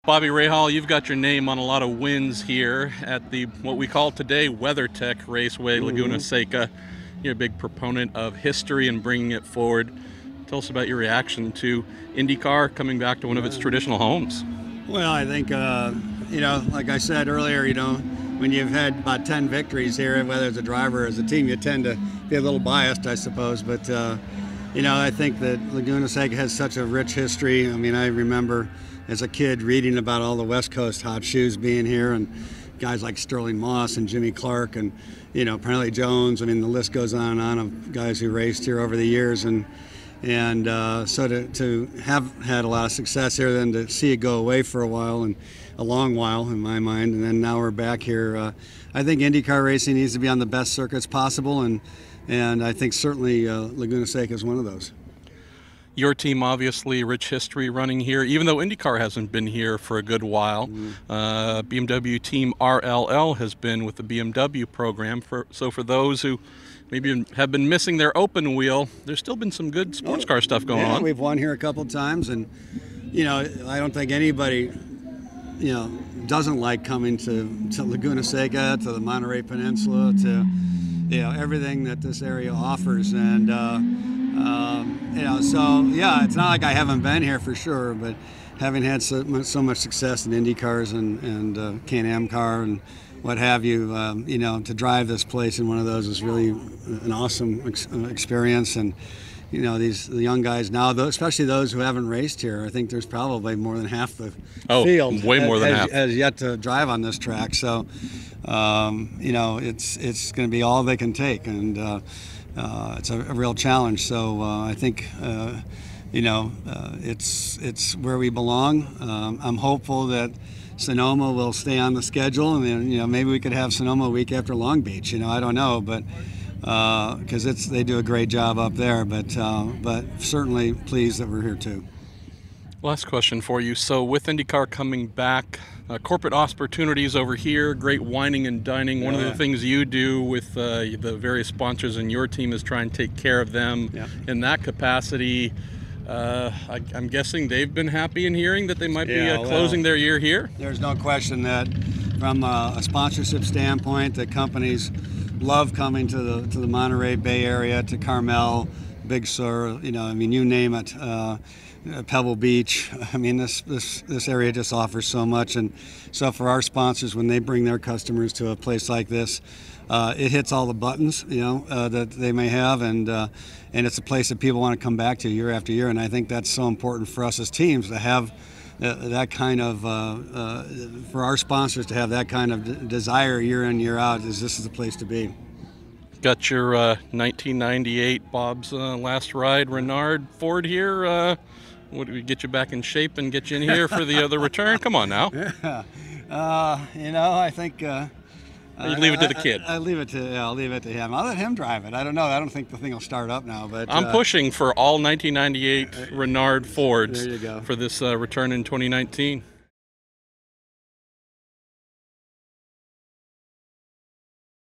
Bobby Rahal, you've got your name on a lot of wins here at the what we call today WeatherTech Raceway, Laguna Seca. You're a big proponent of history and bringing it forward. Tell us about your reaction to IndyCar coming back to one of its traditional homes. Well, I think, like I said earlier, when you've had about 10 victories here, whether as a driver or as a team, you tend to be a little biased, I suppose. But, I think that Laguna Seca has such a rich history. I mean, I remember as a kid reading about all the West Coast hot shoes being here and guys like Sterling Moss and Jimmy Clark and, Parnelli Jones. I mean, the list goes on and on of guys who raced here over the years. And so to have had a lot of success here, then to see it go away for a while, and a long while in my mind, and then now we're back here. I think IndyCar racing needs to be on the best circuits possible, and I think certainly Laguna Seca is one of those. Your team, obviously, rich history running here, even though IndyCar hasn't been here for a good while. BMW team RLL has been with the BMW program. So for those who maybe have been missing their open wheel, there's still been some good sports car stuff going on. We've won here a couple times, and I don't think anybody doesn't like coming to Laguna Seca, to the Monterey Peninsula, to everything that this area offers. And so yeah, it's not like I haven't been here for sure, but having had so much success in IndyCars and Can-Am car and what have you, to drive this place in one of those is really an awesome experience. And the young guys now, especially those who haven't raced here, I think there's probably more than half the field way more than half has yet to drive on this track. So it's going to be all they can take, and it's a real challenge. So I think it's where we belong. I'm hopeful that Sonoma will stay on the schedule, and then maybe we could have Sonoma a week after Long Beach. I don't know, but because they do a great job up there. But certainly pleased that we're here too. Last question for you. So with IndyCar coming back, corporate opportunities over here, great wining and dining. One of the things you do with the various sponsors in your team is try and take care of them in that capacity. I'm guessing they've been happy in hearing that they might be closing their year here. There's no question that from a sponsorship standpoint, that companies love coming to the Monterey Bay Area, to Carmel, Big Sur, you name it. Pebble Beach. I mean, this area just offers so much, and so for our sponsors, when they bring their customers to a place like this, it hits all the buttons that they may have, and it's a place that people want to come back to year after year. And I think that's so important for us as teams to have that kind of for our sponsors to have that kind of desire year in, year out. This is the place to be. Got your 1998 Bob's last ride Renard Ford here. What do we get you back in shape and get you in here for the return? Come on now. I think you leave it to the kid. I'll leave it to him. I'll let him drive it. I don't know. I don't think the thing will start up now. But I'm pushing for all 1998 Renard Fords there you go. For this return in 2019.